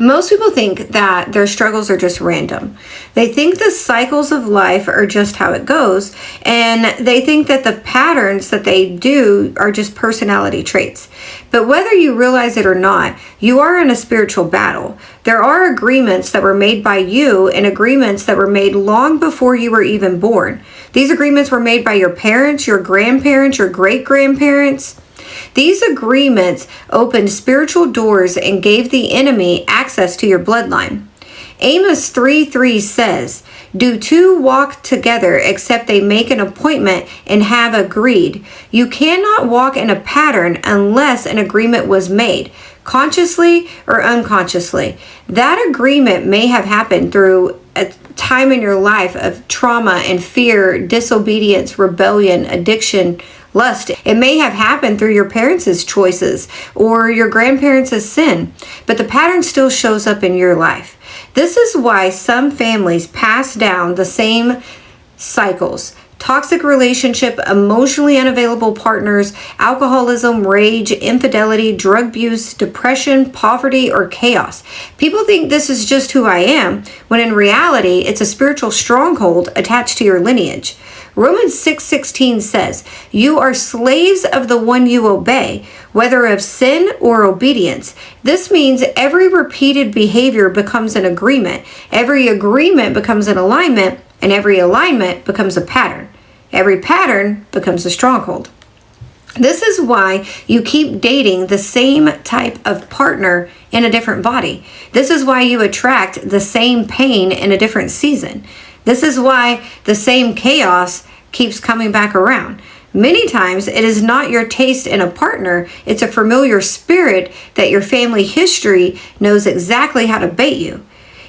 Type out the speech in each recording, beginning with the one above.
Most people think that their struggles are just random. They think the cycles of life are just how it goes, and they think that the patterns that they do are just personality traits. But whether you realize it or not, you are in a spiritual battle. There are agreements that were made by you and agreements that were made long before you were even born. These agreements were made by your parents, your grandparents, your great-grandparents. These agreements opened spiritual doors and gave the enemy access to your bloodline. Amos 3:3 says, "Do two walk together except they make an appointment and have agreed? You cannot walk in a pattern unless an agreement was made, consciously or unconsciously." That agreement may have happened through a time in your life of trauma and fear, disobedience, rebellion, addiction, lust. It may have happened through your parents' choices or your grandparents' sin, but the pattern still shows up in your life. This is why some families pass down the same cycles: toxic relationship, emotionally unavailable partners, alcoholism, rage, infidelity, drug abuse, depression, poverty, or chaos. People think this is just who I am, when in reality, it's a spiritual stronghold attached to your lineage. Romans 6:16 says, "You are slaves of the one you obey, whether of sin or obedience." This means every repeated behavior becomes an agreement, every agreement becomes an alignment, and every alignment becomes a pattern. Every pattern becomes a stronghold. This is why you keep dating the same type of partner in a different body. This is why you attract the same pain in a different season. This is why the same chaos keeps coming back around. Many times it is not your taste in a partner, it's a familiar spirit that your family history knows exactly how to bait you.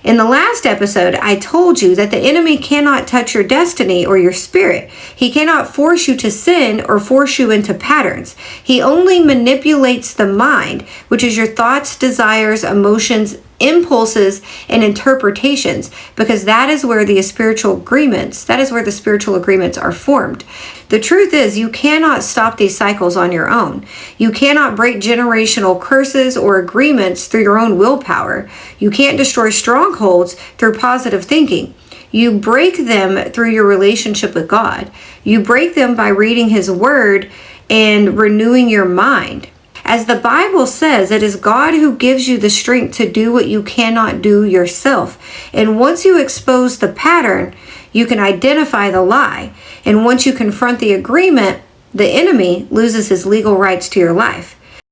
In the last episode, I told you that the enemy cannot touch your destiny or your spirit. He cannot force you to sin or force you into patterns. He only manipulates the mind, which is your thoughts, desires, emotions, impulses, and interpretations, because that is where the spiritual agreements are formed. The truth is, you cannot stop these cycles on your own. You cannot break generational curses or agreements through your own willpower. You can't destroy strongholds through positive thinking. You break them through your relationship with God. You break them by reading His Word and renewing your mind. As the Bible says, it is God who gives you the strength to do what you cannot do yourself. And once you expose the pattern, you can identify the lie. And once you confront the agreement, the enemy loses his legal rights to your life.